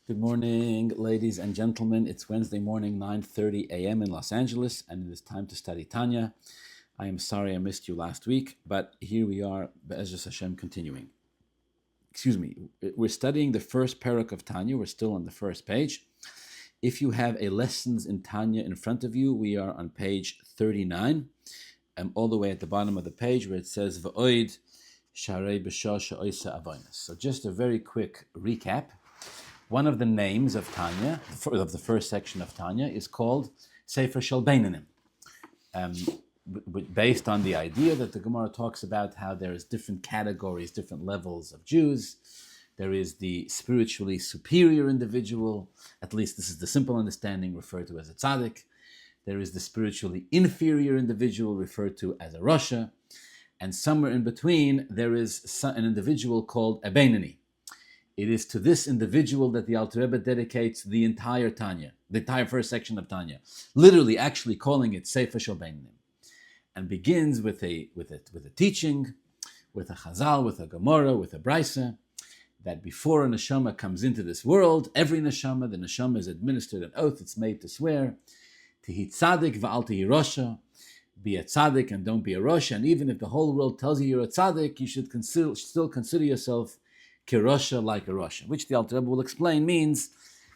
Good morning, ladies and gentlemen. It's Wednesday morning, 9:30 a.m. in Los Angeles, and it is time to study Tanya. I am sorry I missed you last week, but here we are, Be'ezras Hashem, continuing. We're studying the first Perek of Tanya. We're still on the first page. If you have a Lessons in Tanya in front of you, we are on page 39, all the way at the bottom of the page where it says, V'oid Sharei B'shah She'oisa Avonos. So just a very quick recap. One of the names of Tanya, of the first section of Tanya, is called Sefer Shel Beinanim, based on the idea that the Gemara talks about how there is different categories, different levels of Jews. There is the spiritually superior individual, at least this is the simple understanding, referred to as a tzaddik. There is the spiritually inferior individual, referred to as a rasha. And somewhere in between, there is an individual called a Beinani. It is to this individual that the Alter Rebbe dedicates the entire Tanya, the entire first section of Tanya, literally actually calling it Sefer Shel Beinanim, and begins with a teaching, with a chazal, with a gemara, with a brisa, that before a neshama comes into this world, every neshama, the neshama is administered an oath, it's made to swear, Tihi tzaddik v'al tihi rosha, be a tzaddik and don't be a rosha, and even if the whole world tells you you're a tzaddik, you should still consider yourself Kirosha, like a Rasha, which the Alter Rebbe will explain means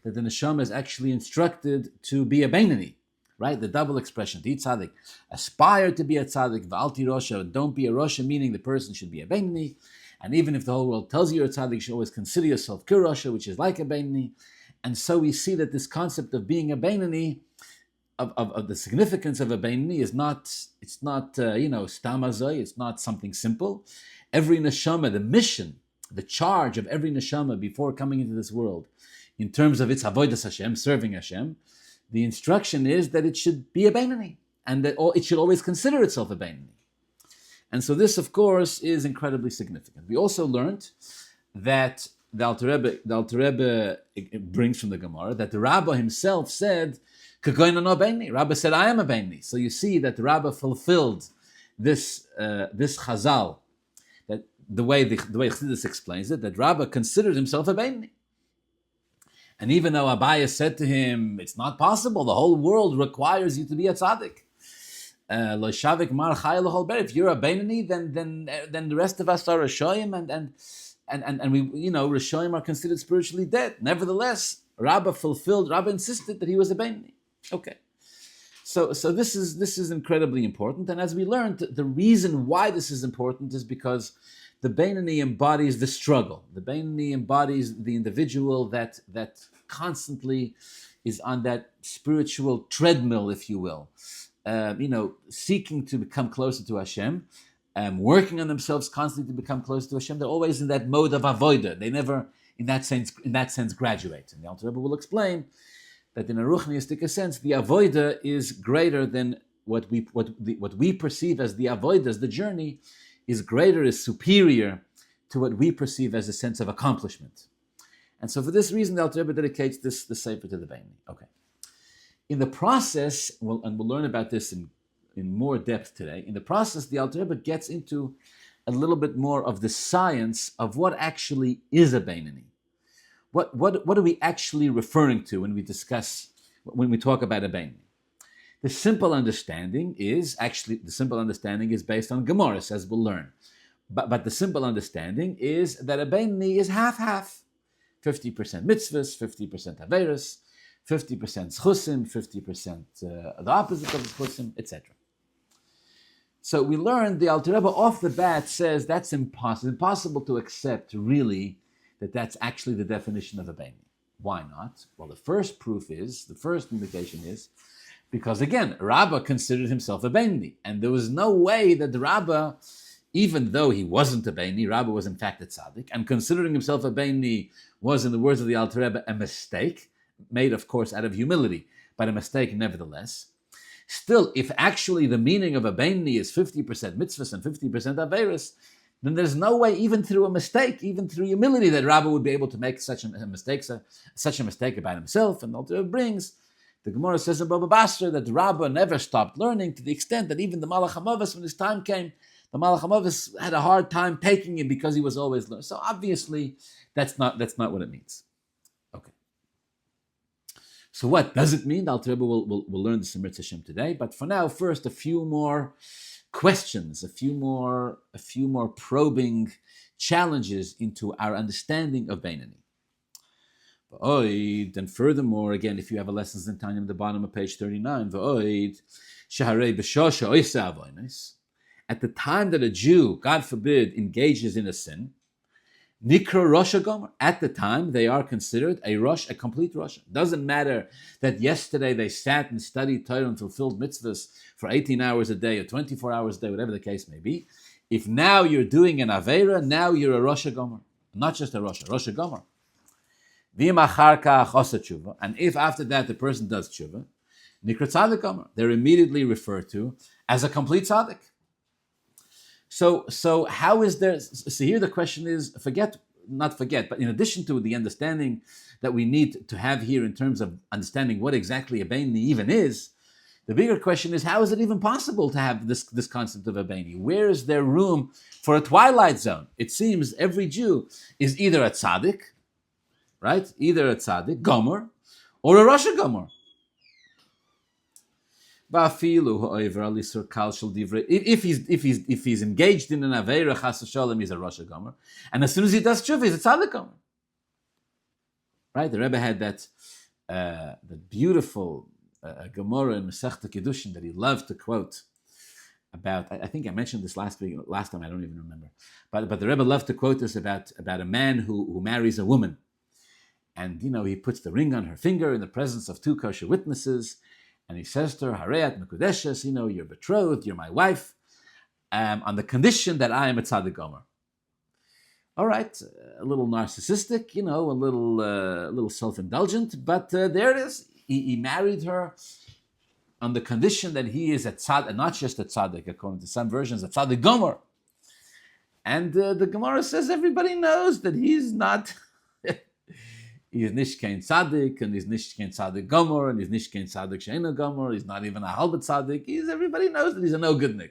that the neshama is actually instructed to be a Beinani, right? The double expression, Ti tzaddik, aspire to be a tzaddik, v'al ti Rasha, don't be a Rasha, meaning the person should be a Beinani, and even if the whole world tells you you're a tzaddik, you should always consider yourself Kirosha, which is like a Beinani. And so we see that this concept of being a Beinani, of the significance of a Beinani is not, it's not stamazoi, it's not something simple. Every neshama, the mission, the charge of every neshama before coming into this world, in terms of its avodas Hashem, serving Hashem, the instruction is that it should be a Beinani, and that it should always consider itself a Beinani. And so this, of course, is incredibly significant. We also learned that the Alter Rebbe brings from the Gemara that the Rabbah himself said, "Kagoyin no Beinani." Rabbah said, "I am a Beinani." So you see that the Rabbah fulfilled this chazal. The way Chassidus explains it, that Rabbah considered himself a Beinani. And even though Abaye said to him, it's not possible, the whole world requires you to be a tzaddik. If you're a Beinani, then the rest of us are Rishoyim, and we, Rishoyim are considered spiritually dead. Nevertheless, Rabbah insisted that he was a Beinani. Okay. So this is incredibly important. And as we learned, the reason why this is important is because the Beinani embodies the struggle. The Beinani embodies the individual that constantly is on that spiritual treadmill, if you will, seeking to become closer to Hashem, working on themselves constantly to become closer to Hashem. They're always in that mode of avodah. They never, in that sense, graduate. And the Alter Rebbe will explain that in a ruchniistic sense, the avodah is greater than what we perceive as the avodah, the journey, is superior to what we perceive as a sense of accomplishment. And so for this reason, the Alter Rebbe dedicates the Sefer to the Beinani. Okay. In the process, we'll learn about this in more depth today. In the process, the Alter Rebbe gets into a little bit more of the science of what actually is a Beinani. What are we actually referring to when we talk about a Beinani? The simple understanding is based on Gemaras, as we'll learn. But the simple understanding is that a Beinani is half-half. 50% mitzvahs, 50% averos, 50% schusim, 50% the opposite of schusim, etc. So we learned, the Alter Rebbe off the bat says that's impossible to accept, really, that's actually the definition of a Beinani. Why not? Well, the first indication is, because again, Rabbah considered himself a Beinani, and there was no way that the Rabbah, even though he wasn't a Beinani, Rabbah was in fact a tzaddik, and considering himself a Beinani was, in the words of the Alter Rebbe, a mistake, made of course out of humility, but a mistake nevertheless. Still, if actually the meaning of a Beinani is 50% mitzvahs and 50% averos, then there's no way, even through a mistake, even through humility, that Rabbah would be able to make such a mistake about himself. And the Alter Rebbe brings, the Gemara says in Baba Basra that Rabbah never stopped learning, to the extent that even the Malach HaMavos, when his time came, the Malach HaMavos had a hard time taking him because he was always learning. So obviously, that's not what it means. Okay. So what does it mean? The Alter Rebbe will learn this in Mirz Hashem today. But for now, first a few more questions, a few more probing challenges into our understanding of Beinani. Then furthermore, again, if you have a lessons in Tanya at the bottom of page 39, at the time that a Jew, God forbid, engages in a sin, Nikra Rosh Gomer. At the time, they are considered a complete Rosh. Doesn't matter that yesterday they sat and studied Torah and fulfilled mitzvahs for 18 hours a day or 24 hours a day, whatever the case may be. If now you're doing an Aveira, now you're a Rosh Gomer. Not just a Rosh Gomer. And if after that the person does tshuva, Nikra Tzadik Gomer, they're immediately referred to as a complete tzaddik. So how is there? So here the question is: but in addition to the understanding that we need to have here in terms of understanding what exactly a Beinani even is, the bigger question is: how is it even possible to have this concept of a Beinani? Where is there room for a twilight zone? It seems every Jew is either a tzaddik, right? Either a tzaddik, gomer, or a Rosh Gomer. If he's engaged in an Aveira, Chas V'Sholem, he's a Rosh Gomer. And as soon as he does tshuva, he's a tzaddik gomer. Right? The Rebbe had that beautiful Gemara in Masechta Kiddushin that he loved to quote about. I think I mentioned this last time, I don't even remember. But the Rebbe loved to quote this about a man who marries a woman. And, he puts the ring on her finger in the presence of two kosher witnesses. And he says to her, Hareat Mekudeshes, you're betrothed, you're my wife, on the condition that I am a tzaddik gomer. All right, a little narcissistic, a little self-indulgent, but there it is. He married her on the condition that he is a tzaddik, not just a tzaddik, according to some versions, a tzaddik gomer. And the Gemara says everybody knows that he's not... He's nicht kein tzaddik, and he's nicht kein tzaddik gomer, and he's nicht kein tzaddik she'ena gomer. He's not even a halbet tzaddik. Everybody knows that he's a no goodnik.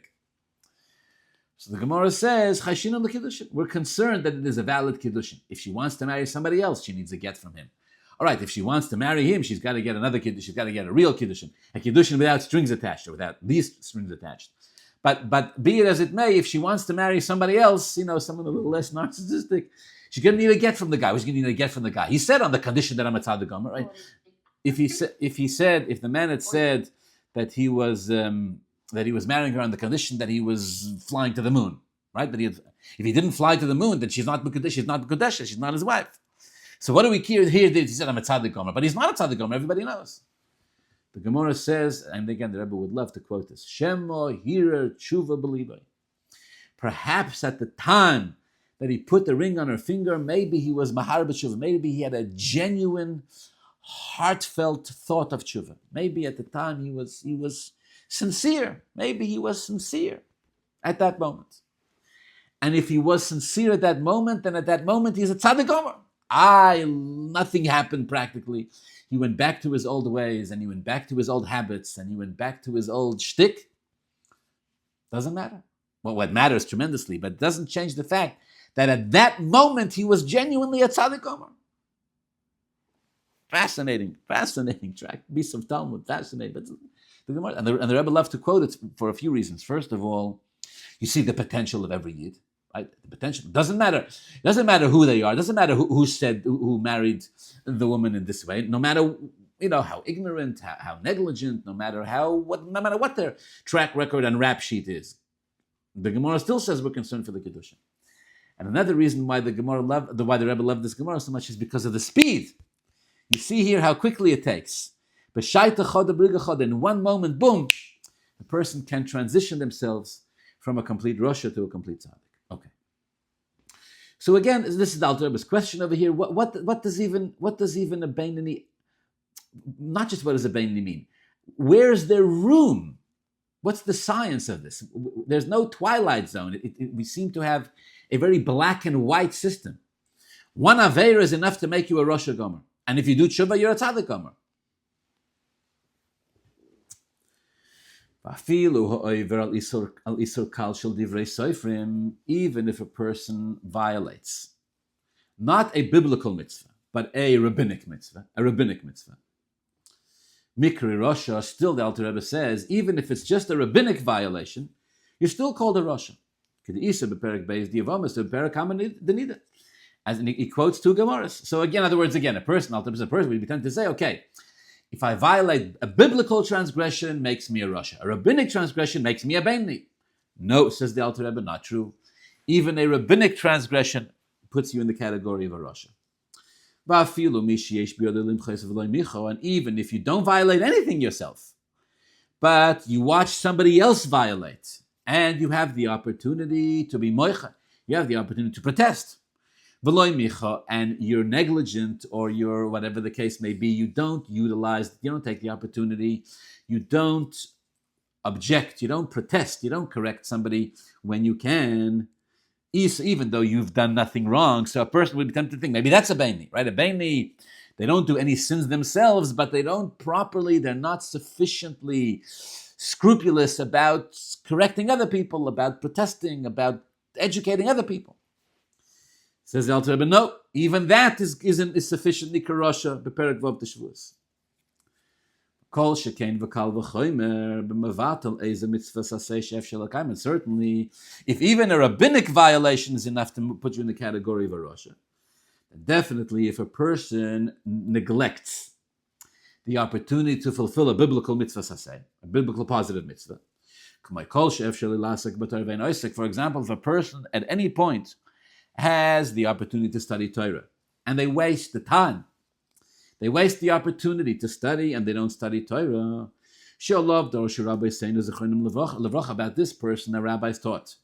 So the Gemara says, Chashin on the kiddushin. We're concerned that it is a valid kiddushin. If she wants to marry somebody else, she needs a get from him. All right, if she wants to marry him, she's got to get another kiddushin. She's got to get a real kiddushin, a kiddushin without strings attached, or without these strings attached. But be it as it may, if she wants to marry somebody else, someone a little less narcissistic, she's going to need a get from the guy. Who's going to need a get from the guy? He said on the condition that I'm a tzaddik gomer, right? If the man had said that he was marrying her on the condition that he was flying to the moon, right? If he didn't fly to the moon, then she's not Mekudesh, she's not his wife. So what do we hear that he said I'm a tzaddik gomer, but he's not a tzaddik gomer. Everybody knows. The Gemara says, and again the Rebbe would love to quote this: Shemo hirer tshuva b'libay. Perhaps at the time that he put the ring on her finger, maybe he was mahar b'tshuva. Maybe he had a genuine, heartfelt thought of tshuva. Maybe at the time he was sincere. Maybe he was sincere at that moment. And if he was sincere at that moment, then at that moment he's a tzaddik gomer. Nothing happened practically. He went back to his old ways, and he went back to his old habits, and he went back to his old shtick. Doesn't matter. Well, what matters tremendously, but it doesn't change the fact that at that moment he was genuinely a tzaddik gomer. Fascinating track, piece of Talmud, fascinating. But the Gemara, and the Rebbe loved to quote it for a few reasons. First of all, you see the potential of every yid, right? The potential doesn't matter. It doesn't matter who they are. It doesn't matter who married the woman in this way. No matter how ignorant, how negligent, no matter what their track record and rap sheet is. The Gemara still says we're concerned for the Kedusha. And another reason why the Rebbe loved this Gemara so much is because of the speed. You see here how quickly it takes. In one moment, boom, the person can transition themselves from a complete Rasha to a complete Tzaddik. Okay. So again, this is the Alter Rebbe's question over here. What does even a Beinani, not just what does a Beinani mean? Where is there room? What's the science of this? There's no twilight zone. We seem to have a very black and white system. One Aveira is enough to make you a Rosh Gomer. And if you do Tshuva, you're a Tzaddik Gomer. Even if a person violates not a biblical mitzvah, but a rabbinic mitzvah, Mikri Rasha, still the Alter Rebbe says, even if it's just a rabbinic violation, you're still called a Rasha. As he quotes two Gemaras. So again, in other words, again, a person would be tempted to say, okay, if I violate a biblical transgression, makes me a Rasha. A rabbinic transgression makes me a Beinoni. No, says the Alter Rebbe, not true. Even a rabbinic transgression puts you in the category of a Rasha. And even if you don't violate anything yourself, but you watch somebody else violate, and you have the opportunity to be moicha, you have the opportunity to protest, and you're negligent, or you're whatever the case may be, you don't take the opportunity, you don't object, you don't protest, you don't correct somebody when you can, even though you've done nothing wrong. So a person would be tempted to think, maybe that's a Beinoni, right? A Beinoni, they don't do any sins themselves, but they're not sufficiently scrupulous about correcting other people, about protesting, about educating other people. Says the Alter Rebbe, no, even that is sufficiently karosha, Perek Vav Teshuvos. Kol shekain v'kal v'chomer b'mavatel eze mitzvah saseh shef shelakayim. And certainly, if even a rabbinic violation is enough to put you in the category of a rasha, then definitely if a person neglects the opportunity to fulfill a biblical mitzvah saseh, a biblical positive mitzvah, for example, if a person at any point has the opportunity to study Torah, and they waste the time, they waste the opportunity to study, and they don't study Torah. About this person, the rabbis taught.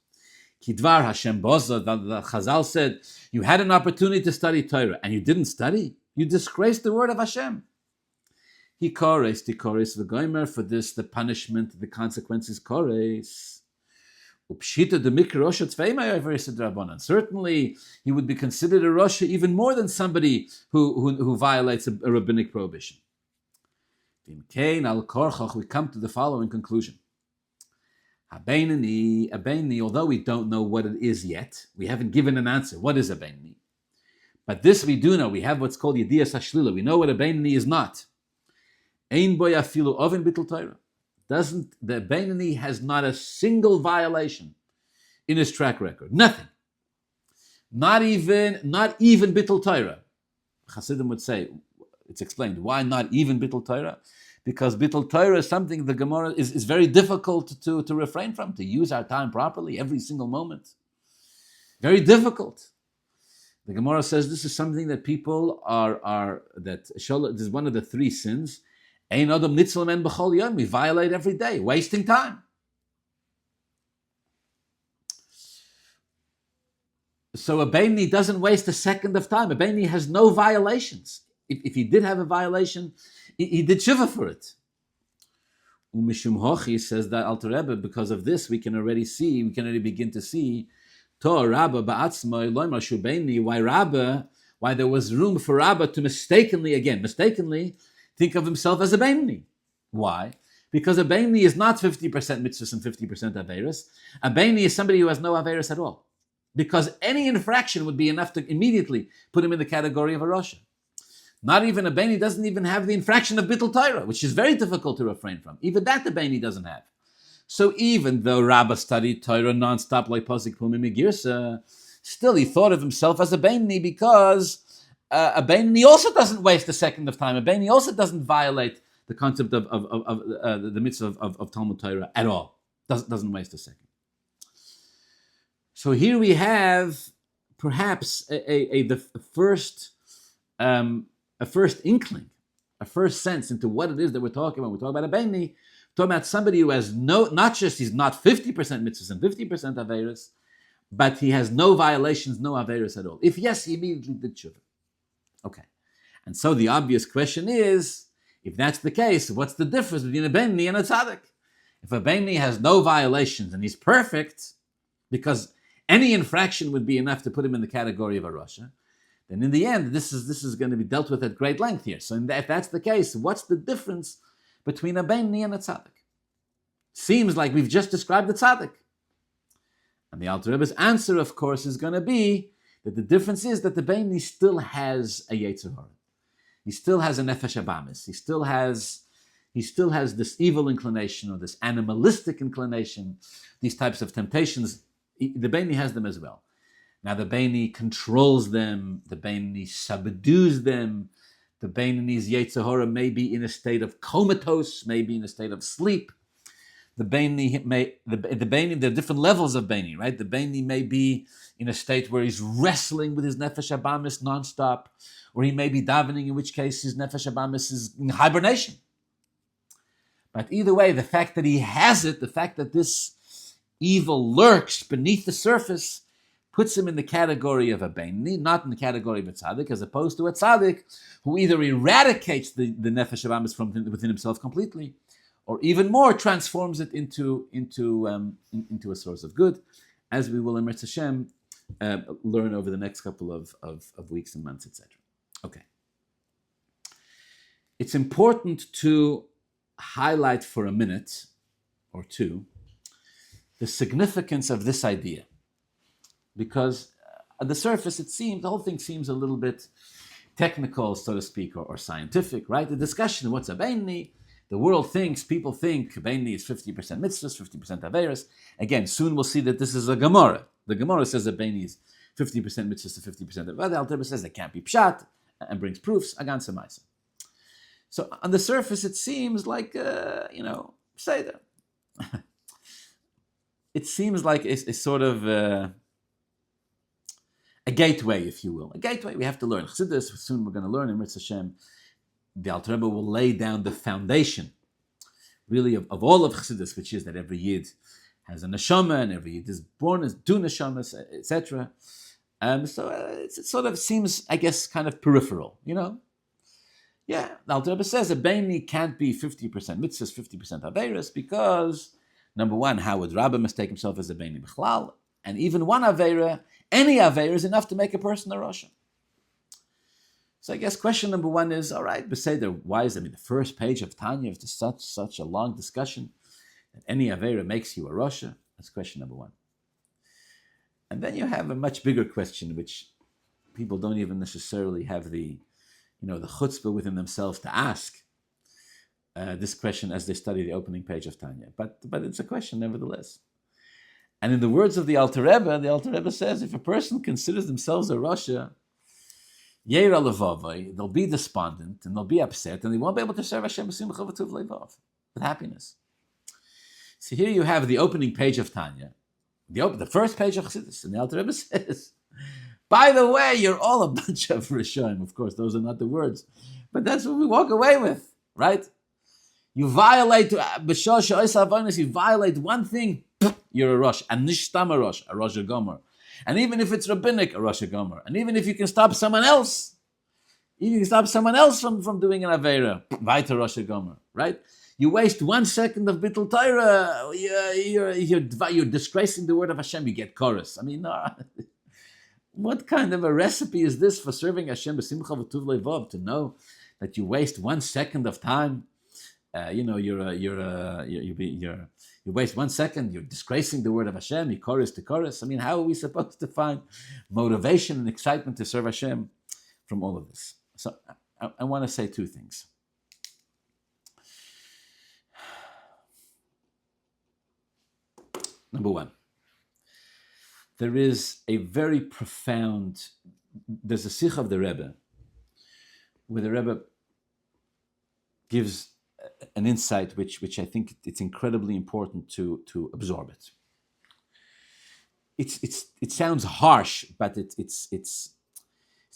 Kidvar Hashem Boza, the Chazal said, you had an opportunity to study Torah, and you didn't study. You disgraced the word of Hashem. Hikores, tikores v'goymer, for this, the punishment, the consequences, kores. Certainly, he would be considered a Rasha even more than somebody who violates a rabbinic prohibition. We come to the following conclusion. A Beinoni, although we don't know what it is yet, we haven't given an answer. What is a Beinoni? But this we do know. We have what's called Yediyas Hashlila. We know what a Beinoni is not. Ein boy afilu oven bittul Torah. The Beinoni has not a single violation in his track record. Nothing. Not even bittul Torah. Hasidim would say, it's explained, why not even bittul Torah? Because bittul Torah is something the Gemara is very difficult to refrain from, to use our time properly every single moment. Very difficult. The Gemara says this is something that people this is one of the three sins. Ein adam nitzal men b'chol yom. We violate every day, wasting time. So a Beinoni doesn't waste a second of time. A Beinoni has no violations. If he did have a violation, he did tshuva for it. Umishum hochi, says that Alter Rebbe, because of this, we can already begin to see why there was room for Rabba to mistakenly think of himself as a Beinoni. Why? Because a Beinoni is not 50% mitzvahs and 50% averos. A Beinoni is somebody who has no averos at all. Because any infraction would be enough to immediately put him in the category of a Rasha. Not even a Beinoni doesn't even have the infraction of bittul Torah, which is very difficult to refrain from. Even that the Beinoni doesn't have. So even though Rabba studied Torah non-stop like Pasik Pumim Girsa, still he thought of himself as a Beinoni because a Beinoni also doesn't waste a second of time. A Beinoni also doesn't violate the concept of the mitzvah of Talmud Torah at all. Doesn't waste a second. So here we have perhaps the first inkling, a first sense into what it is that we're talking about. We're talking about a Beinoni, talking about somebody who has he's not 50% mitzvahs and 50% averos, but he has no violations, no averos at all. If yes, he immediately did tshuva. Okay. And so the obvious question is, if that's the case, what's the difference between a Beinoni and a tzaddik? If a Beinoni has no violations and he's perfect, because any infraction would be enough to put him in the category of a Rasha, then in the end, this is going to be dealt with at great length here. So if that's the case, what's the difference between a Beinoni and a tzaddik? Seems like we've just described the tzaddik. And the Alter Rebbe's answer, of course, is going to be that the difference is that the Beinoni still has a Yetzer Hara. He still has a Nefesh Abamis. He still has he still has this evil inclination or this animalistic inclination, these types of temptations. The Beini has them as well. Now the Beini controls them, the Beini subdues them, the Beini's Yetzer Hara may be in a state of comatose, maybe in a state of sleep. The Beini, there are different levels of Beini, right? The Beini may be in a state where he's wrestling with his Nefesh Abamis nonstop, or he may be davening, in which case his Nefesh Abamis is in hibernation. But either way, the fact that he has it, the fact that this evil lurks beneath the surface, puts him in the category of a Beini, not in the category of a tzaddik, as opposed to a tzaddik who either eradicates the Nefesh Abamis from within himself completely, or even more, transforms it into a source of good, as we will in Mirz Hashem learn over the next couple of weeks and months, etc. Okay. It's important to highlight for a minute or two the significance of this idea, because at the surface the whole thing seems a little bit technical, so to speak, or scientific, right? The discussion, what's a Beini? The world thinks, people think, Beini is 50% mitzvahs, 50% averos. Again, soon we'll see that this is a Gemara. The Gemara says that Beini is 50% mitzvahs to 50% averos. The Alter Rebbe says it can't be pshat and brings proofs, agan semaisa. So on the surface, it seems like, Seder. It seems like a sort of a gateway, if you will. A gateway. We have to learn Chassidus. Soon we're going to learn in Mirz Hashem. The Alter Rebbe will lay down the foundation, really, of all of Chassidus, which is that every Yid has a neshama, and every Yid is born as two neshamas, etc. It sort of seems, I guess, kind of peripheral, Yeah, the Alter Rebbe says a Beini can't be 50% mitzvahs, 50% averos, because, number one, how would Rabbi mistake himself as a Beini b'chlal? And even one avera, any avera, is enough to make a person a Rasha. So I guess question number one is, all right, Beseder, why is the first page of Tanya is such a long discussion that any avera makes you a Rasha? That's question number one. And then you have a much bigger question, which people don't even necessarily have the chutzpah within themselves to ask this question as they study the opening page of Tanya. But it's a question nevertheless. And in the words of the Alter Rebbe says, if a person considers themselves a Rasha, Yeira levavai, they'll be despondent and they'll be upset and they won't be able to serve Hashem b'simcha v'tuv levav, with happiness. So here you have the opening page of Tanya, the first page of Chassidus, and the Alter Rebbe says, by the way, you're all a bunch of Rishonim. Of course, those are not the words, but that's what we walk away with, right? You violate you violate one thing, you're a Rosh, a Nishtam a Rosh, a Gomer. And even if it's rabbinic, a Rosh Gomer. And even if you can stop someone else, from doing an Aveira, weiter Rosh Gomer, right? You waste 1 second of Bittul Torah, you're disgracing the word of Hashem, you get chorus. What kind of a recipe is this for serving Hashem b'simcha v'tuv levav, to know that you waste 1 second of time? You waste 1 second, you're disgracing the word of Hashem, you chorus to chorus. How are we supposed to find motivation and excitement to serve Hashem from all of this? So I want to say two things. Number one, there is a very profound, there's a sikh of the Rebbe, where the Rebbe gives an insight which I think it's incredibly important to absorb it. It sounds harsh, but it's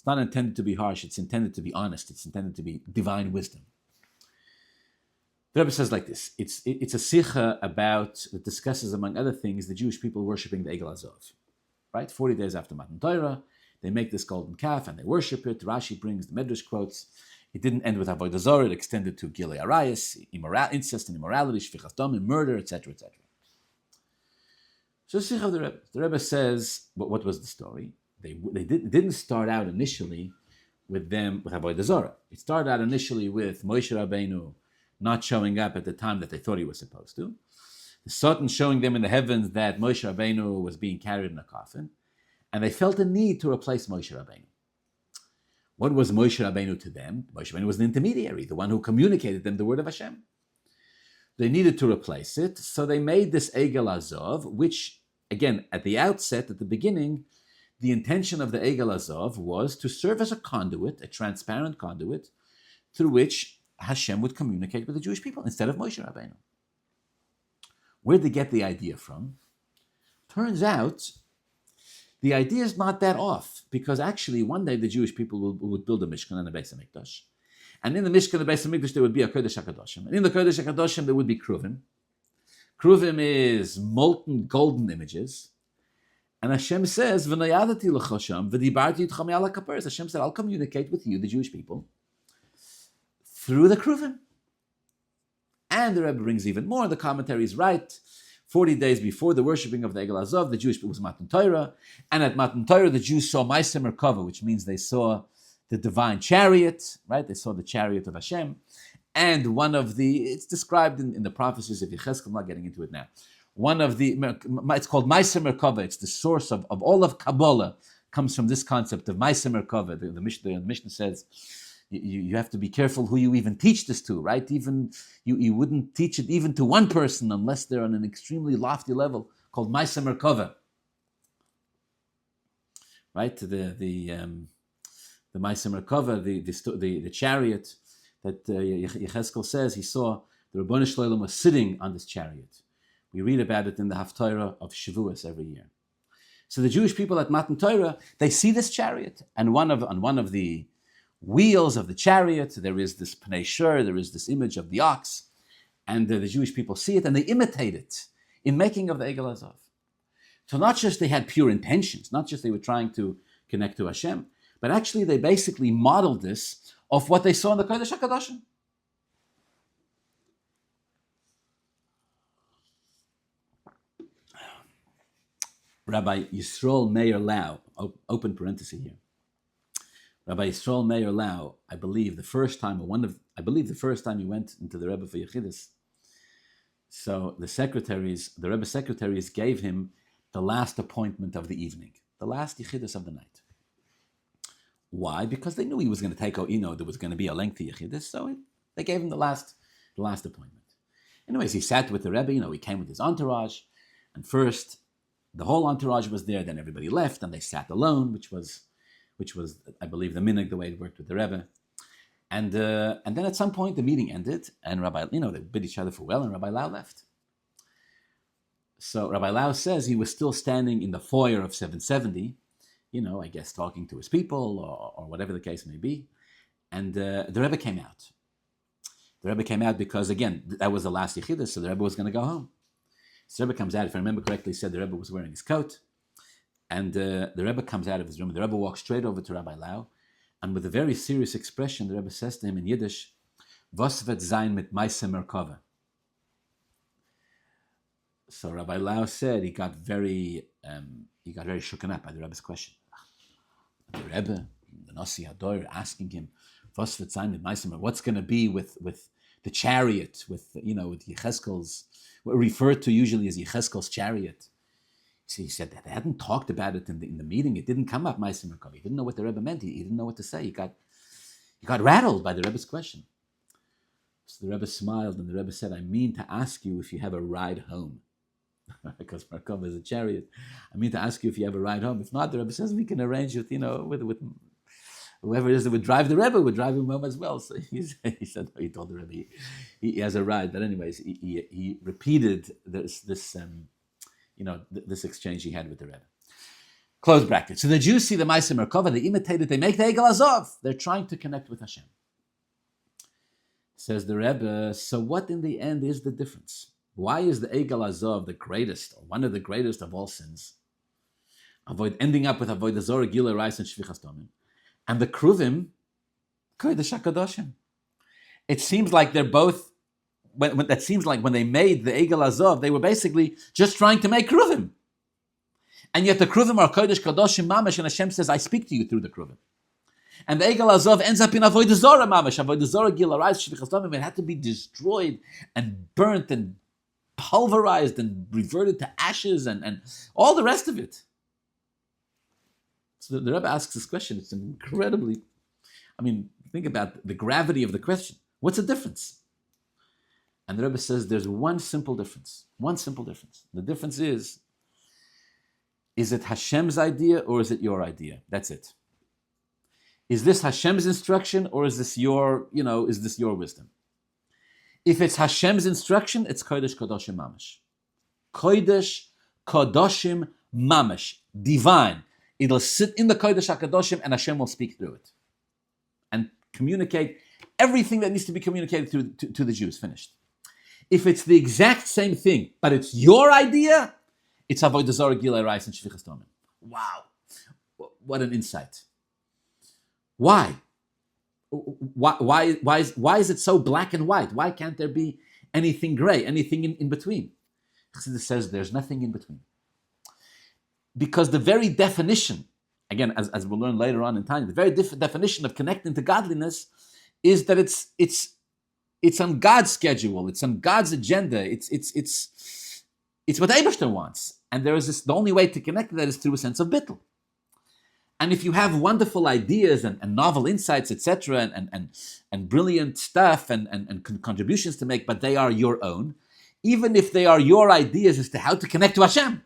not intended to be harsh. It's intended to be honest. It's intended to be divine wisdom. The Rebbe says like this: it's a sikha that discusses, among other things, the Jewish people worshiping the Egel Azov. Right, 40 days after Matan Torah, they make this golden calf and they worship it. Rashi brings the Medrash quotes. It didn't end with Avodah Zarah. It extended to Gilei Arayos, incest and immorality, Shfichas Damim, murder, etc., etc. So the Rebbe says, what was the story? They didn't start out initially with Avodah Zarah. It started out initially with Moshe Rabbeinu not showing up at the time that they thought he was supposed to. The Satan showing them in the heavens that Moshe Rabbeinu was being carried in a coffin, and they felt a need to replace Moshe Rabbeinu. What was Moshe Rabbeinu to them? Moshe Rabbeinu was the intermediary, the one who communicated them the word of Hashem. They needed to replace it, so they made this Egel Azov, which, again, at the outset, at the beginning, the intention of the Egel Azov was to serve as a conduit, a transparent conduit, through which Hashem would communicate with the Jewish people instead of Moshe Rabbeinu. Where'd they get the idea from? Turns out, the idea is not that off, because actually one day the Jewish people would build a Mishkan and a Beis HaMikdash. And in the Mishkan and the Beis HaMikdash there would be a Kodesh HaKadoshim. And in the Kodesh HaKadoshim there would be Kruvim. Kruvim is molten golden images. And Hashem says, V'nayadati l'chosham, v'dibarti yitchem ala kaperes. Hashem said, I'll communicate with you, the Jewish people, through the Kruvim. And the Rebbe brings even more. The commentary is right. 40 days before the worshipping of the Egel Azov, the Jewish people was Matan Torah. And at Matan Torah, the Jews saw Ma'aseh Merkava, which means they saw the divine chariot, right? They saw the chariot of Hashem. And one of it's described in the prophecies of Yechezkel, I'm not getting into it now. It's called Ma'aseh Merkava. It's the source of all of Kabbalah, comes from this concept of Ma'aseh Merkava. The Mishnah says, you have to be careful who you even teach this to, right? Even you wouldn't teach it even to one person unless they're on an extremely lofty level called Ma'aseh Merkava, right? The Ma'aseh Merkava, the chariot that Yechezkel says he saw the Rebbeinu Shalom was sitting on this chariot. We read about it in the Haftarah of Shavuos every year. So the Jewish people at Matan Torah, they see this chariot, and on one of the wheels of the chariot, there is this Pnei Shur, there is this image of the ox, and the Jewish people see it and they imitate it in making of the Egel Azov. So not just they had pure intentions, not just they were trying to connect to Hashem, but actually they basically modeled this of what they saw in the Kodesh HaKadoshim. Rabbi Yisrael Meir Lau, open parenthesis here. Rabbi Yisrael Meir Lau, I believe the first time he went into the Rebbe for Yechidus, so the Rebbe secretaries gave him the last appointment of the evening, the last Yechidus of the night. Why? Because they knew he was going to take out, there was going to be a lengthy Yechidus, so they gave him the last appointment. Anyways, he sat with the Rebbe, he came with his entourage, and first the whole entourage was there, then everybody left, and they sat alone, which was, I believe, the minhag, the way it worked with the Rebbe. And then at some point the meeting ended, and Rabbi, they bid each other farewell, and Rabbi Lau left. So Rabbi Lau says he was still standing in the foyer of 770, I guess talking to his people, or whatever the case may be. And the Rebbe came out. The Rebbe came out because, again, that was the last Yechidus, so the Rebbe was going to go home. So the Rebbe comes out, if I remember correctly, he said the Rebbe was wearing his coat. And the Rebbe comes out of his room. The Rebbe walks straight over to Rabbi Lau, and with a very serious expression, the Rebbe says to him in Yiddish, "Was wird sein mit Ma'aseh Merkava?" So Rabbi Lau said he got very shooken up by the Rebbe's question. The Rebbe, the Nasi Hador, asking him, "Was wird sein mit Ma'aseh Merkava?" What's going to be with the chariot, with Yechezkel's, referred to usually as Yechezkel's chariot? He said that they hadn't talked about it in the meeting. It didn't come up, Ma'aseh Merkava. He didn't know what the Rebbe meant. He didn't know what to say. He got rattled by the Rebbe's question. So the Rebbe smiled, and the Rebbe said, "I mean to ask you if you have a ride home." Because Merkava is a chariot. I mean to ask you if you have a ride home. If not, the Rebbe says we can arrange it, with whoever it is that would drive the Rebbe would drive him home as well. So he said, he told the Rebbe he has a ride. But anyways, he repeated this exchange he had with the Rebbe. Close bracket. So the Jews see the Ma'aseh Merkava, they imitate it, they make the Egel Azov. They're trying to connect with Hashem. Says the Rebbe, so what in the end is the difference? Why is the Egel Azov the greatest, or one of the greatest of all sins? Ending up with Avodah Zorah, Gila, Rice, and Shvichas Damim. And the Kruvim, Kodesh HaKadoshim. It seems like they're both, when they made the Egel Azov, they were basically just trying to make Kruvim. And yet the Kruvim are Kodesh Kadoshim Mamash, and Hashem says, I speak to you through the Kruvim. And the Egel Azov ends up in Avodah Zorah Mamash. Avodah Zorah, Gila, Rice, Shvichas Damim. It had to be destroyed and burnt and pulverized and reverted to ashes and all the rest of it. So the Rebbe asks this question. It's incredibly, think about the gravity of the question. What's the difference? And the Rebbe says there's one simple difference. One simple difference. The difference is it Hashem's idea or is it your idea? That's it. Is this Hashem's instruction or is this your wisdom? If it's Hashem's instruction, it's Kodesh Kodoshim Mamash. Kodesh Kodoshim Mamash. Divine. It'll sit in the Kodesh HaKadoshim and Hashem will speak through it. And communicate everything that needs to be communicated to the Jews. Finished. If it's the exact same thing, but it's your idea, it's Avodah Zarah, Gilei Rais, and Shvichas Damim. Wow. What an insight. Why? Why is it so black and white? Why can't there be anything gray, anything in between? Chassidus says there's nothing in between. Because the very definition, again, as we'll learn later on in time, the very definition of connecting to godliness is that it's on God's schedule, it's on God's agenda, it's what Eibishter wants. And there is the only way to connect to that is through a sense of bittul. And if you have wonderful ideas and novel insights, etc., and brilliant stuff and contributions to make, but they are your own, even if they are your ideas as to how to connect to Hashem,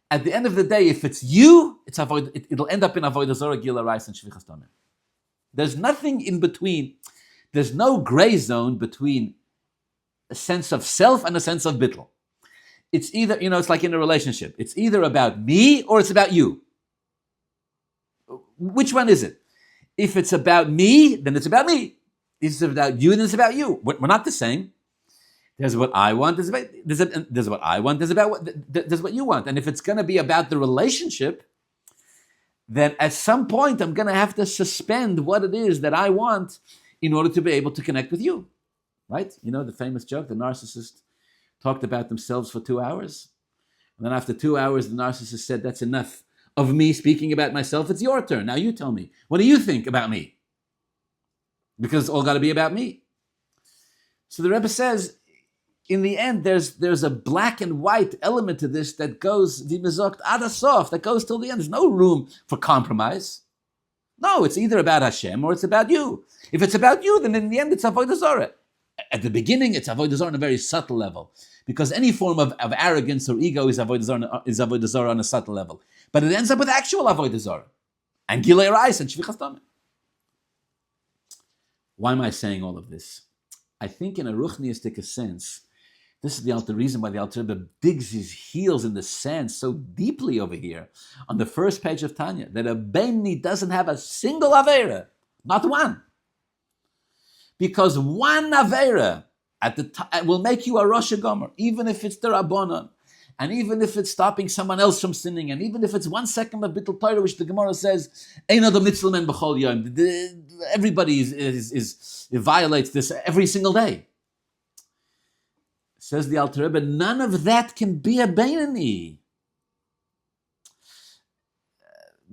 at the end of the day, if it's you, it'll end up in Avodah Zarah, Gilei Rais, and Shvichas Damim. There's nothing in between. There's no gray zone between a sense of self and a sense of bittul. It's either, it's like in a relationship. It's either about me or it's about you. Which one is it? If it's about me, then it's about me. If it's about you, then it's about you. We're not the same. There's what I want. There's what I want. There's what you want. And if it's going to be about the relationship, then at some point I'm going to have to suspend what it is that I want in order to be able to connect with you, right? The famous joke: the narcissist talked about themselves for 2 hours, and then after 2 hours, the narcissist said, "That's enough of me speaking about myself. It's your turn. Now you tell me. What do you think about me? Because it's all got to be about me." So the Rebbe says, in the end, there's a black and white element to this that goes v'mizokt ad hasof, that goes till the end. There's no room for compromise. No, it's either about Hashem or it's about you. If it's about you, then in the end it's Avodah Zarah. At the beginning, it's Avodah Zarah on a very subtle level, because any form of arrogance or ego is Avodah Zarah on a subtle level. But it ends up with actual Avodah Zarah and Gilei Rais and Shvichas Damim. Why am I saying all of this? I think in a ruchniistic sense, this is the reason why the Alter Rebbe digs his heels in the sand so deeply over here on the first page of Tanya, that a Beinoni doesn't have a single Aveira, not one. Because one Aveira will make you a Rosh Gomer, even if it's the Rabbanon, and even if it's stopping someone else from sinning, and even if it's 1 second of Bittul Torah, which the Gemara says, Ein Adam Nitzal Men B'chol Yom. Everybody violates this every single day. Says the Alter Rebbe, none of that can be a Beinoni.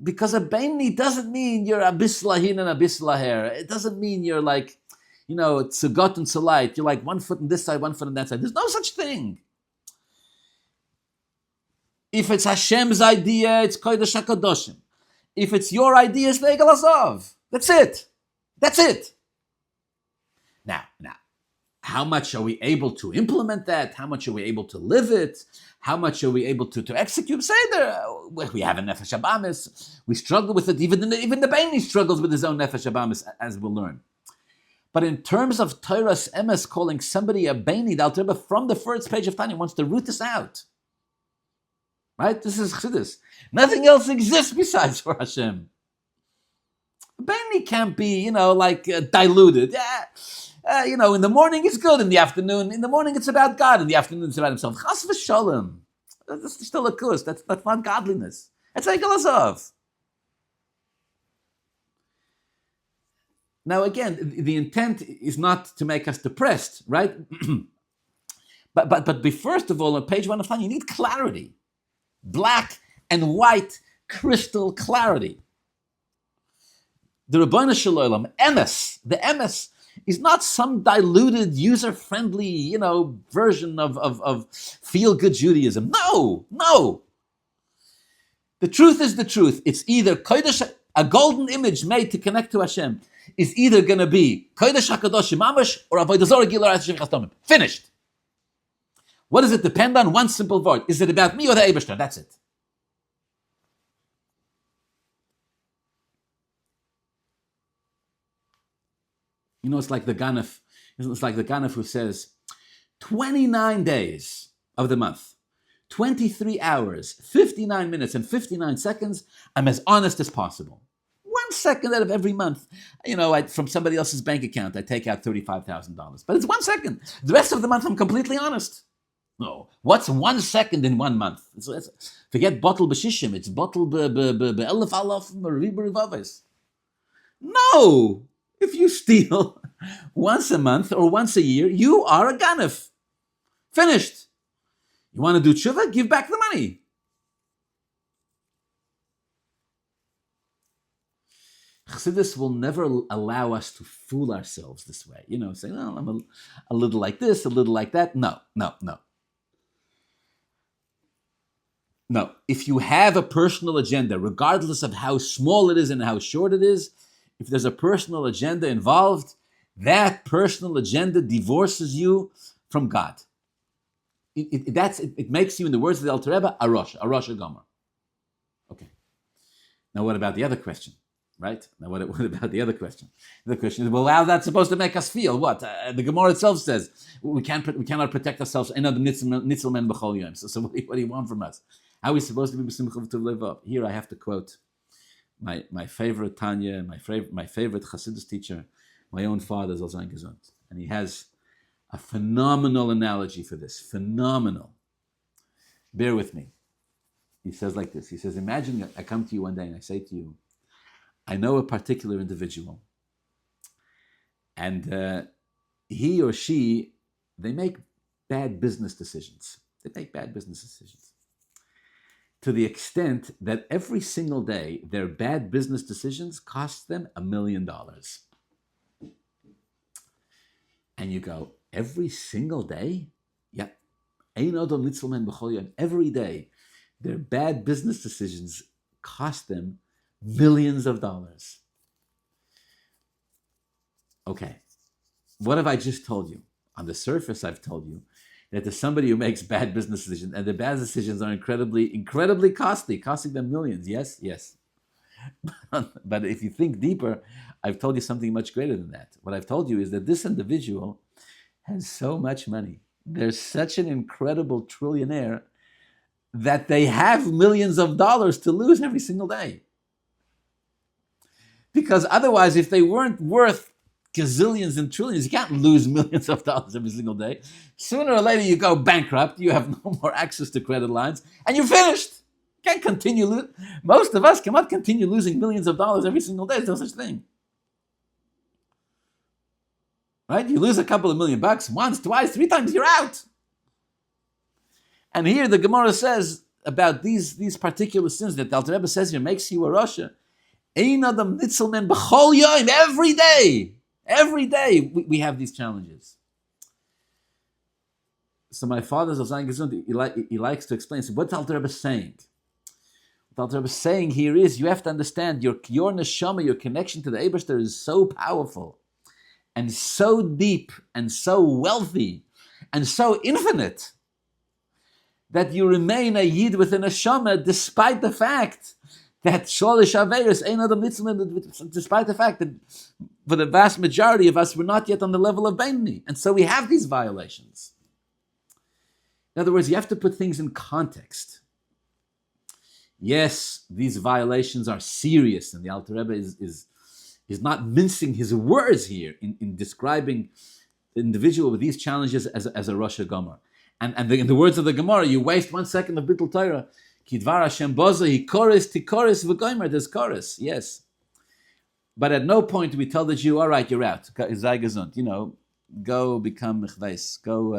Because a Beinoni doesn't mean you're a bislahin and a bislaher. It doesn't mean you're like, tzugot and tzalait. You're like 1 foot on this side, 1 foot on that side. There's no such thing. If it's Hashem's idea, it's Kodesh HaKadoshim. If it's your idea, it's Legal Azov. That's it. That's it. Now, how much are we able to implement that? How much are we able to live it? How much are we able to execute? Say there, we have a Nefesh Habamis. We struggle with it. Even the Beinoni struggles with his own Nefesh Habamis, as we'll learn. But in terms of Torah's emes calling somebody a Beinoni, the Alter Rebbe from the first page of Tanya wants to root this out. Right? This is Chassidus. Nothing else exists besides for Hashem. Beinoni can't be, diluted. Yeah. In the morning it's good, in the afternoon, in the morning it's about God, in the afternoon it's about himself. Chas v'sholem. That's still a kus. That's not godliness. That's Eigal Azov. Now again, the intent is not to make us depressed, right? but first of all, on page 1 of Tanya, you need clarity. Black and white, crystal clarity. The Rebbeinu Shalom, emes, the emes, is not some diluted, user-friendly, version of feel-good Judaism. No. The truth is the truth. It's either Kodesh, a golden image made to connect to Hashem. is either going to be Kodesh HaKadosh Mamash or Avodah Zorah Gilar Shvichas Damim. Finished. What does it depend on? One simple word. Is it about me or the Eibishter? That's it. You know, it's like the Ganef. It's like the Ganef who says, 29 days of the month, 23 hours, 59 minutes, and 59 seconds, I'm as honest as possible. 1 second out of every month, from somebody else's bank account, I take out $35,000. But it's 1 second. The rest of the month, I'm completely honest. No. What's 1 second in 1 month? Forget bottle b'shishim. It's bottle b'elef alaf ribu rivaves. No. If you steal once a month or once a year, you are a ganef. Finished. You want to do tshuva? Give back the money. Chassidus will never allow us to fool ourselves this way. Saying, well, I'm a little like this, a little like that. No. No. If you have a personal agenda, regardless of how small it is and how short it is, if there's a personal agenda involved, that personal agenda divorces you from God. It makes you, in the words of the Alter Rebbe, a Rosh Gomer. Okay. Now what about the other question? Right? Now what about the other question? The question is, well, how's that supposed to make us feel? What? The Gemara itself says, we cannot protect ourselves. So what do you want from us? How are we supposed to be b'simcha to live up? Here I have to quote my favorite Tanya, my favorite Chassidus teacher, my own father, Zalzain Gesund. And he has a phenomenal analogy for this. Phenomenal. Bear with me. He says like this. He says, imagine I come to you one day and I say to you, I know a particular individual, and he or she, they make bad business decisions. To the extent that every single day, their bad business decisions cost them $1 million. And you go, every single day? Yeah. Every day, their bad business decisions cost them millions of dollars. Okay. What have I just told you? On the surface, I've told you that there's somebody who makes bad business decisions, and the bad decisions are incredibly, incredibly costly, costing them millions. Yes. But if you think deeper, I've told you something much greater than that. What I've told you is that this individual has so much money. They're such an incredible trillionaire that they have millions of dollars to lose every single day. Because otherwise, if they weren't worth gazillions and trillions, you can't lose millions of dollars every single day. Sooner or later, you go bankrupt, you have no more access to credit lines, and you're finished. You can't continue. Most of us cannot continue losing millions of dollars every single day. There's no such thing. Right? You lose a couple of $1 million, once, twice, 3 times, you're out. And here the Gemara says about these particular sins that the Alter Rebbe says here makes you a Rasha. Ein adam nitzel men b'chol yom, every day we have these challenges. So my father Zalzain Gesund, he likes to explain. So what's Alter Rebbe saying? What Alter Rebbe is saying here is you have to understand your neshama, your connection to the Eibishter is so powerful and so deep and so wealthy and so infinite that you remain a yid with a neshama despite the fact that sholish averos ein adam nitzman, despite the fact that for the vast majority of us we're not yet on the level of beinoni, and so we have these violations. In other words, you have to put things in context. Yes, these violations are serious, and the Alter Rebbe is not mincing his words here in describing the individual with these challenges as a Rosh Gomer. And in the words of the Gemara, you waste 1 second of Bittul Torah. Kidvar Hashem bozo, he chorus, tikoris, v'gomer, there's chorus, yes. But at no point do we tell the Jew, all right, you're out. Sei gesund, go become mechveis, go,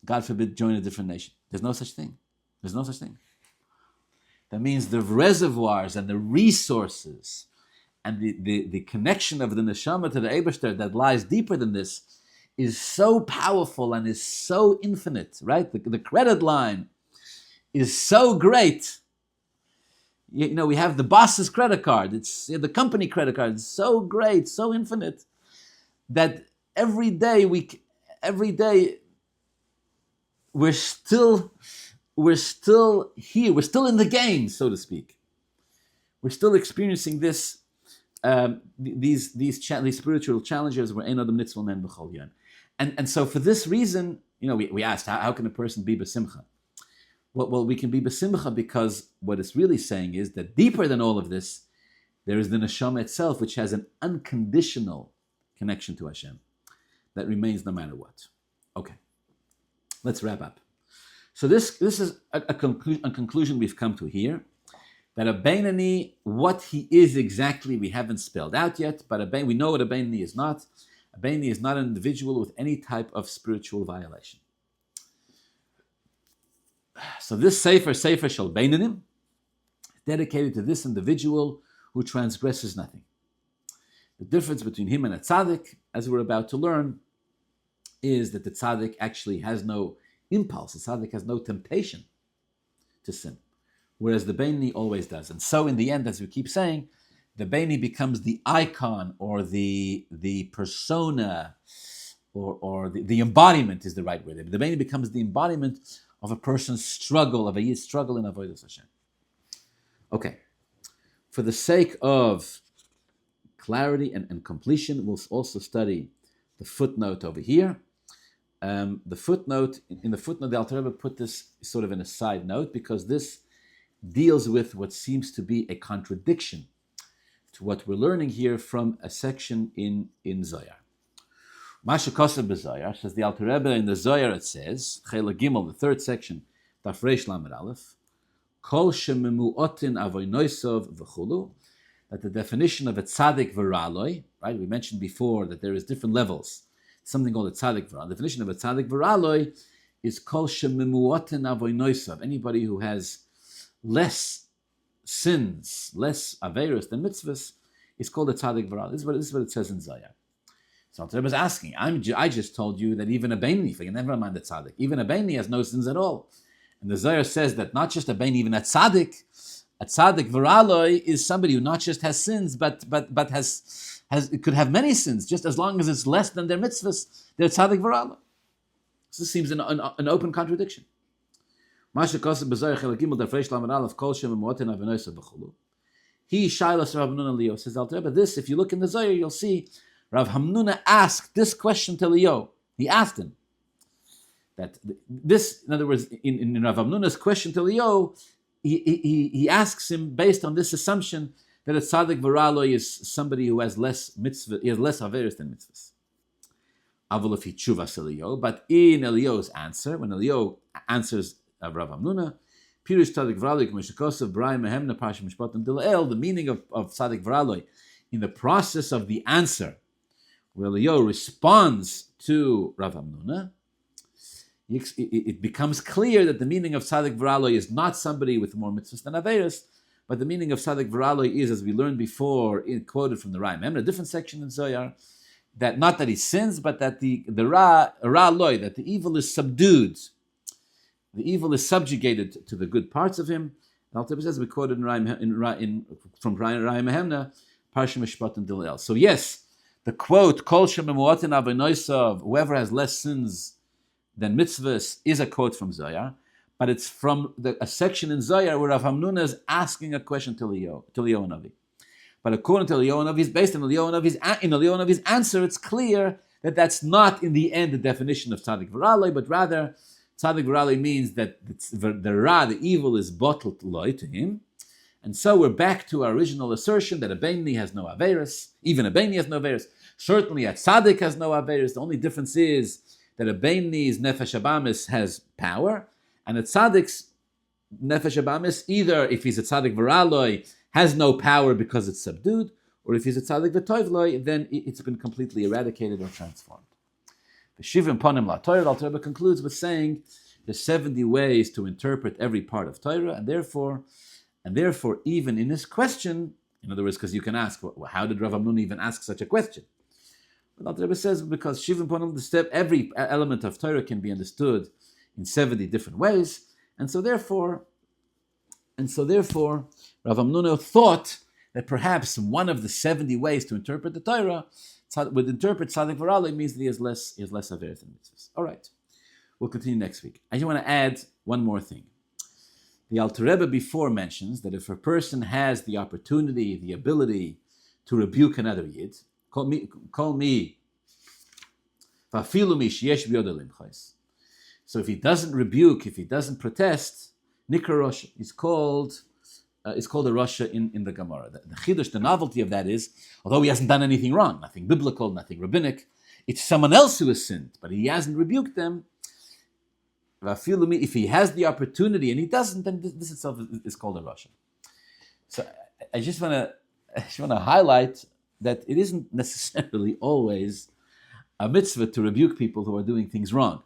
God forbid, join a different nation. There's no such thing. That means the reservoirs and the resources and the connection of the neshama to the Eibishter that lies deeper than this is so powerful and is so infinite, right? The credit line is so great. we have the boss's credit card. It's the company credit card. It's so great, so infinite, that every day we're still here. We're still in the game, so to speak. We're still experiencing this. These spiritual challenges were ein adam nitzvah men b'chol yom. And so for this reason, we asked, how can a person be b'simcha? Well, we can be b'simcha because what it's really saying is that deeper than all of this, there is the neshama itself, which has an unconditional connection to Hashem that remains no matter what. Okay, let's wrap up. So this is a conclusion we've come to here. That a Beinani, what he is exactly, we haven't spelled out yet, but we know what a Beinani is not. A Beinani is not an individual with any type of spiritual violation. So this Sefer Shel Beinanim, dedicated to this individual who transgresses nothing. The difference between him and a tzaddik, as we're about to learn, is that the tzaddik actually has no impulse. The tzaddik has no temptation to sin, whereas the Beinani always does. And so in the end, as we keep saying, the Beinani becomes the icon or the persona or the embodiment is the right word. The Beinani becomes the embodiment of a person's struggle, of a year's struggle in avodas Hashem. Okay. For the sake of clarity and completion, we'll also study the footnote over here. In the footnote, the Alter Rebbe put this sort of in a side note because this deals with what seems to be a contradiction to what we're learning here from a section in Zohar. Masha Kosev b'Zohar, says the Alter Rebbe in the Zohar, it says, Chela Gimel, the third section, Daf Reish Lamed Aleph, Kol shememuotin avoynoisov v'chulu, that the definition of a tzaddik v'raloi, right? We mentioned before that there is different levels. Something called a tzaddik v'raloi. The definition of a tzaddik v'raloi is Kol shememuotin avoynoisov. Anybody who has less sins, less averos than mitzvahs, is called a tzaddik v'raloi. This is what it says in Zohar. So Alter Rebbe is asking, I just told you that even a Beinani, never mind a tzaddik, even a Beinani has no sins at all. And the Zohar says that not just a Beinani, even a tzaddik v'raloi is somebody who not just has sins, but has it could have many sins, just as long as it's less than their mitzvahs, they're tzaddik v'raloi. So this seems an open contradiction. He Shailas Rav Hamnuna Leo says Alter Rebbe, this, if you look in the Zohar, you'll see Rav Hamnuna asked this question to Leo. He asked him that this, in other words, in Rav Hamnuna's question to Leo, he asks him based on this assumption that a tzaddik v'raloi is somebody who has less mitzvah, he has less averos than mitzvahs. Avol fi tshuvas Leo, but in Elio's answer, when Elio answers Rav Hamnuna, Pirush tzaddik v'raloi k'meshikosav b'rayim mehemna parsha mishpatim dil'el, the meaning of tzaddik v'raloi in the process of the answer, where Leo responds to Rav Hamnuna, it becomes clear that the meaning of tzaddik v'raloi is not somebody with more mitzvahs than averos, but the meaning of tzaddik v'raloi is, as we learned before, quoted from the Ra'im, a different section in Zohar, that not that he sins, but that the ra'loi, that the evil is subdued, the evil is subjugated to the good parts of him. And Alter Rebbe says, we quoted from Ra'im Mehemna, Parsha Mishpatim Dil'el. So yes, the quote, Kol shememuotin avoynosav, whoever has less sins than mitzvahs, is a quote from Zohar, but it's from a section in Zohar where Rav Hamnuna is asking a question to Leo Hanavi. But according to Leo Hanavi, based on Leo Hanavi's answer, it's clear that that's not in the end the definition of tzaddik v'raloi, but rather tzaddik v'raloi means that the evil is bottled loy to him. And so we're back to our original assertion that a Beinani has no averos, even a Beinani has no averos. Certainly a tzaddik has no averos. The only difference is that a Beinani's nefesh habamis has power, and a tzaddik's nefesh habamis, either if he's a tzaddik v'raloi, has no power because it's subdued, or if he's a tzaddik v'tovloi, then it's been completely eradicated or transformed. The Shivim Ponim La Torah, Alter Rebbe concludes with saying there's 70 ways to interpret every part of Torah, and therefore, even in this question, in other words, because you can ask, well, how did Rav Hamnuna even ask such a question? But Alter Rebbe says because Shivim Ponim, every element of Torah can be understood in 70 different ways, and so therefore, And so therefore, Rav Amnuna thought that perhaps one of the 70 ways to interpret the Torah would interpret Tzadik V'Ralei means that he has less Averet than mitzvahs. All right, we'll continue next week. I just want to add one more thing. The Alter Rebbe before mentions that if a person has the opportunity, the ability to rebuke another Yid, call me, v'afilu mi sheyesh b'yodo limchos. So if he doesn't rebuke, if he doesn't protest, Nikra Rasha is called a Rasha in the Gemara. The Chiddush, the novelty of that is, although he hasn't done anything wrong, nothing biblical, nothing rabbinic, it's someone else who has sinned, but he hasn't rebuked them. If he has the opportunity and he doesn't, then this itself is called a Rasha. So I just want to highlight that it isn't necessarily always a mitzvah to rebuke people who are doing things wrong,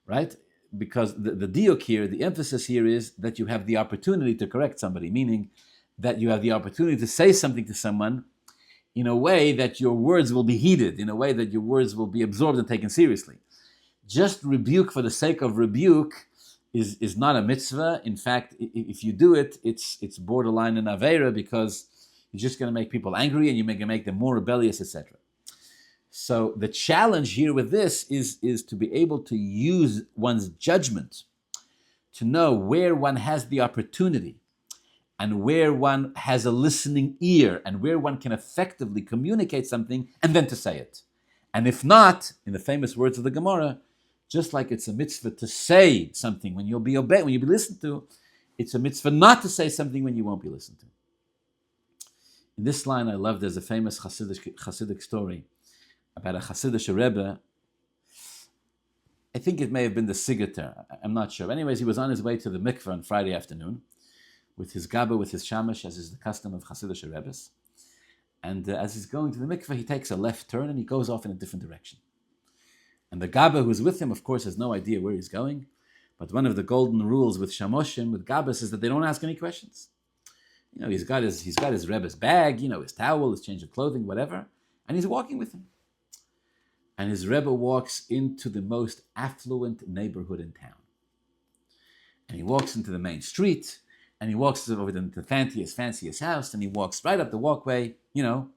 right? Because the diuk here, the emphasis here is that you have the opportunity to correct somebody, meaning that you have the opportunity to say something to someone in a way that your words will be heeded, in a way that your words will be absorbed and taken seriously. Just rebuke for the sake of rebuke is not a mitzvah. In fact, if you do it, it's borderline an aveira, because you're just going to make people angry and you're going to make them more rebellious, etc. So the challenge here with this is to be able to use one's judgment to know where one has the opportunity and where one has a listening ear and where one can effectively communicate something, and then to say it. And if not, in the famous words of the Gemara, just like it's a mitzvah to say something when you'll be obeyed, when you'll be listened to, it's a mitzvah not to say something when you won't be listened to. In this line I love, there's a famous Hasidic story about a Hasidic Rebbe. I think it may have been the Sigater, I'm not sure. Anyways, he was on his way to the mikveh on Friday afternoon with his gaba, with his shamash, as is the custom of Hasidic Rebbes. And as he's going to the mikveh, he takes a left turn and he goes off in a different direction. And the Gaba who's with him, of course, has no idea where he's going. But one of the golden rules with Shamoshim, with Gabas, is that they don't ask any questions. You know, he's got his Rebbe's bag, his towel, his change of clothing, whatever, and he's walking with him. And his Rebbe walks into the most affluent neighborhood in town. And he walks into the main street, and he walks over to the fanciest house, and he walks right up the walkway, and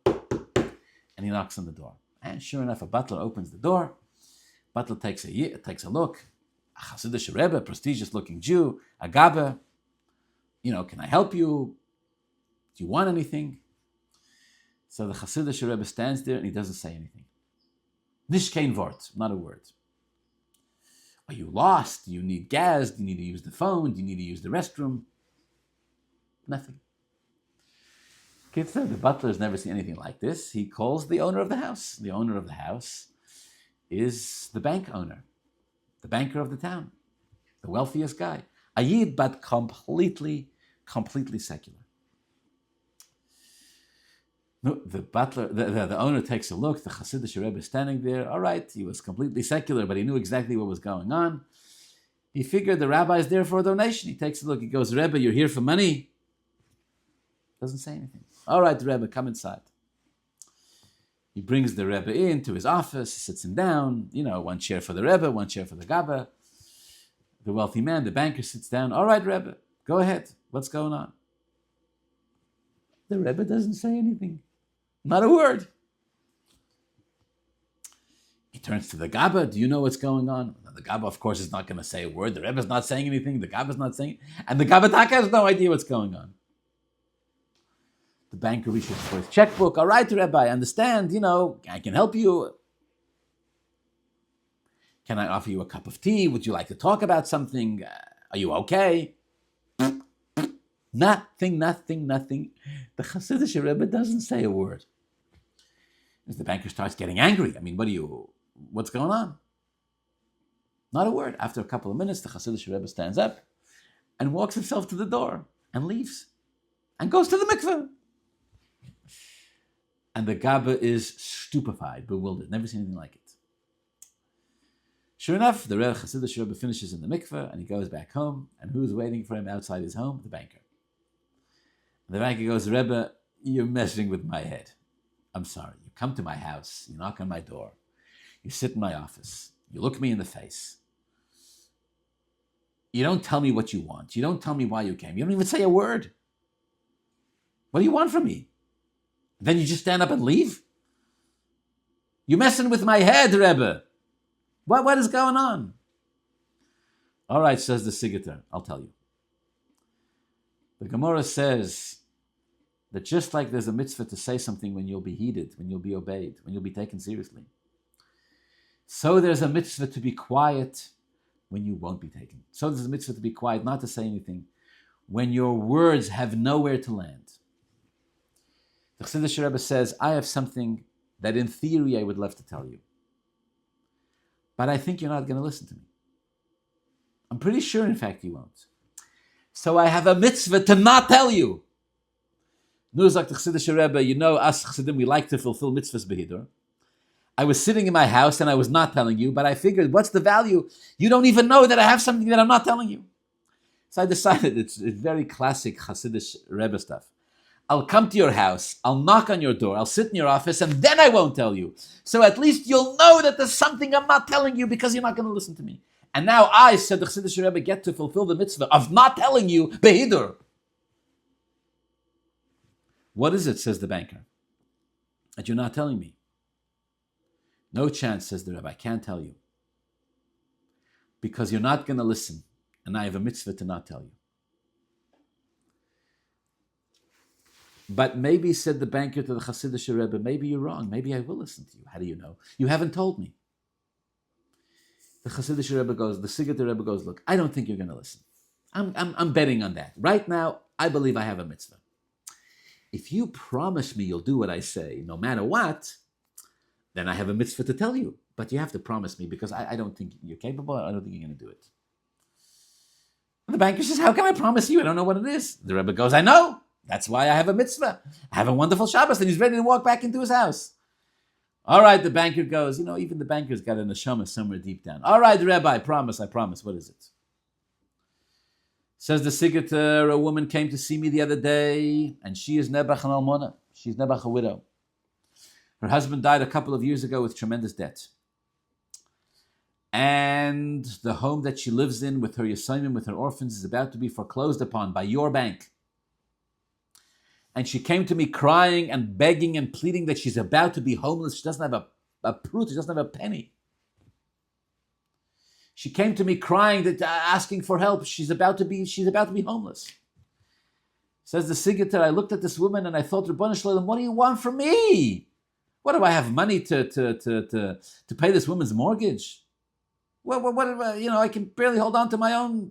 he knocks on the door. And sure enough, a butler opens the door. Butler takes a look. A Hasidic Rebbe, prestigious-looking Jew, a Gaba. Can I help you? Do you want anything? So the Hasidic Rebbe stands there and he doesn't say anything. Nish kein Wort, not a word. Are you lost? Do you need gas? Do you need to use the phone? Do you need to use the restroom? Nothing. The butler has never seen anything like this. He calls the owner of the house. The owner of the house is the bank owner, the banker of the town, the wealthiest guy. A Yid, but completely secular. No, the butler, the owner takes a look. The Hasidic Rebbe is standing there. All right, he was completely secular, but he knew exactly what was going on. He figured the rabbi is there for a donation. He takes a look. He goes, Rebbe, you're here for money? Doesn't say anything. All right, Rebbe, come inside. He brings the Rebbe into his office, sits him down, one chair for the Rebbe, one chair for the Gaba. The wealthy man, the banker, sits down. All right, Rebbe, go ahead. What's going on? The Rebbe doesn't say anything. Not a word. He turns to the Gaba. Do you know what's going on? The Gaba, of course, is not going to say a word. The Rebbe's not saying anything. The Gaba's not saying it. And the Gaba Taka has no idea what's going on. The banker reaches for his checkbook. All right, Rebbe, I understand. I can help you. Can I offer you a cup of tea? Would you like to talk about something? Are you okay? Nothing. The Hasidic Rebbe doesn't say a word. As the banker starts getting angry. What's going on? Not a word. After a couple of minutes, the Hasidic Rebbe stands up and walks himself to the door and leaves and goes to the mikveh. And the Gaba is stupefied, bewildered, never seen anything like it. Sure enough, the Hasidic Rebbe finishes in the mikveh and he goes back home. And who's waiting for him outside his home? The banker. And the banker goes, Rebbe, you're messing with my head. I'm sorry. You come to my house, you knock on my door, you sit in my office, you look me in the face. You don't tell me what you want. You don't tell me why you came. You don't even say a word. What do you want from me? Then you just stand up and leave? You're messing with my head, Rebbe. What is going on? All right, says the Sigater, I'll tell you. The Gemara says that just like there's a mitzvah to say something when you'll be heeded, when you'll be obeyed, when you'll be taken seriously, so there's a mitzvah to be quiet when you won't be taken. So there's a mitzvah to be quiet, not to say anything, when your words have nowhere to land. The Chassidish Rebbe says, I have something that in theory I would love to tell you, but I think you're not going to listen to me. I'm pretty sure, in fact, you won't. So I have a mitzvah to not tell you. Nur sagt the Chassidish Rebbe, you know, us Chassidim, we like to fulfill mitzvahs behidur. I was sitting in my house and I was not telling you, but I figured, what's the value? You don't even know that I have something that I'm not telling you. So I decided, it's very classic Chassidish Rebbe stuff. I'll come to your house, I'll knock on your door, I'll sit in your office, and then I won't tell you. So at least you'll know that there's something I'm not telling you because you're not going to listen to me. And now I, said the Chassidish Rebbe, get to fulfill the mitzvah of not telling you behidur. What is it, says the banker, that you're not telling me? No chance, says the Rebbe, I can't tell you. Because you're not going to listen, and I have a mitzvah to not tell you. But maybe, said the banker to the Chassidish Rebbe, maybe you're wrong. Maybe I will listen to you. How do you know? You haven't told me. The Chassidish Rebbe goes, the Sigater Rebbe goes, look, I don't think you're going to listen. I'm betting on that. Right now, I believe I have a mitzvah. If you promise me you'll do what I say, no matter what, then I have a mitzvah to tell you. But you have to promise me because I don't think you're capable. I don't think you're going to do it. And the banker says, how can I promise you? I don't know what it is. The Rebbe goes, I know. That's why I have a mitzvah. I have a wonderful Shabbos. And he's ready to walk back into his house. All right, the banker goes, you know, even the banker's got a neshama somewhere deep down. All right, Rebbe, I promise. What is it? Says the Sigater, a woman came to see me the other day, and she is Nebuch and Almona. She's Nebuch, a widow. Her husband died a couple of years ago with tremendous debt. And the home that she lives in with her Yesomim, with her orphans, is about to be foreclosed upon by your bank. And she came to me crying and begging and pleading that she's about to be homeless. She doesn't have a prut, she doesn't have a penny. She came to me crying, that asking for help. She's about to be homeless. Says the Sigater, I looked at this woman and I thought, Rebbeinu Shalom, what do you want from me? What do I have money to pay this woman's mortgage? What you know, I can barely hold on to my own.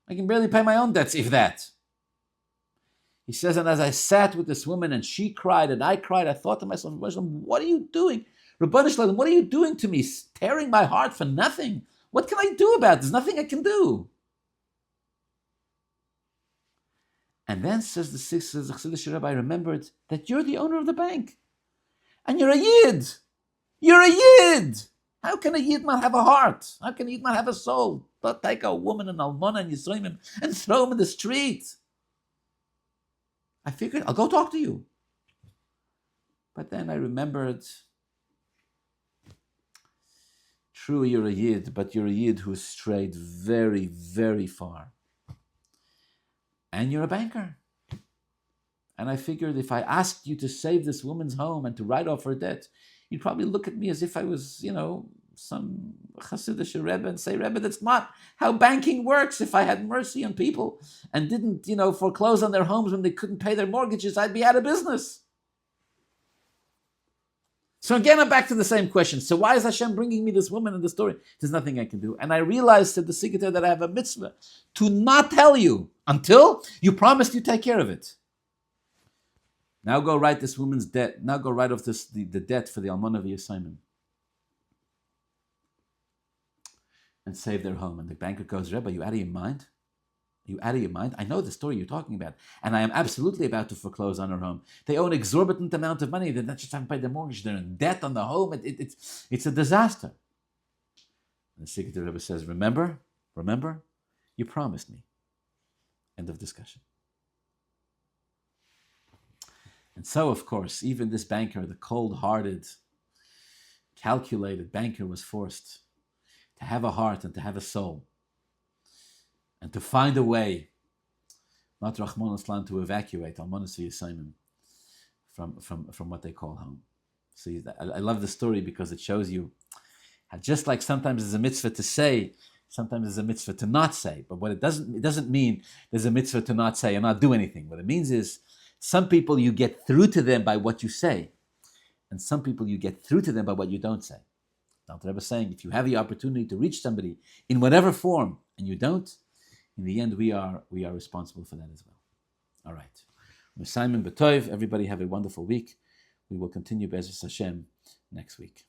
I can barely pay my own debts, if that. He says, and as I sat with this woman and she cried and I cried, I thought to myself, what are you doing? Rebbeinu Shalom, what are you doing to me? Tearing my heart for nothing. What can I do about this? Nothing I can do. And then says the Chassidish Rebbe, I remembered that you're the owner of the bank. And you're a Yid. You're a Yid. How can a Yid not have a heart? How can a Yid not have a soul? Don't take a woman and Almona and Yisraelim and throw him in the street. I figured, I'll go talk to you. But then I remembered, true, you're a Yid, but you're a Yid who strayed very, very far. And you're a banker. And I figured if I asked you to save this woman's home and to write off her debt, you'd probably look at me as if I was, you know, some Hasidic Rebbe and say, Rebbe, that's not how banking works. If I had mercy on people and didn't, you know, foreclose on their homes when they couldn't pay their mortgages, I'd be out of business. So again, I'm back to the same question. So why is Hashem bringing me this woman in the story? There's nothing I can do. And I realized, said the Sigater, that I have a mitzvah to not tell you until you promised you take care of it. Now go write this woman's debt. Now go write off the debt for the Almona v'Yesomim. And save their home. And the banker goes, Rebbe, are you out of your mind? Are you out of your mind? I know the story you're talking about. And I am absolutely about to foreclose on her home. They owe an exorbitant amount of money. They're not just having to pay their mortgage. They're in debt on the home. It's a disaster. And the Sigater Rebbe says, remember, you promised me. End of discussion. And so, of course, even this banker, the cold-hearted, calculated banker, was forced to have a heart and to have a soul and to find a way, not Rahman Islam, to evacuate Almanas Simon from what they call home. See, I love the story because it shows you how just like sometimes there's a mitzvah to say, sometimes there's a mitzvah to not say. But what it doesn't mean there's a mitzvah to not say and not do anything. What it means is some people you get through to them by what you say, and some people you get through to them by what you don't say. Now, the Rebbe is saying, if you have the opportunity to reach somebody in whatever form and you don't, in the end we are responsible for that as well. All right. Simon B'Tov, everybody have a wonderful week. We will continue Be'ezus Hashem next week.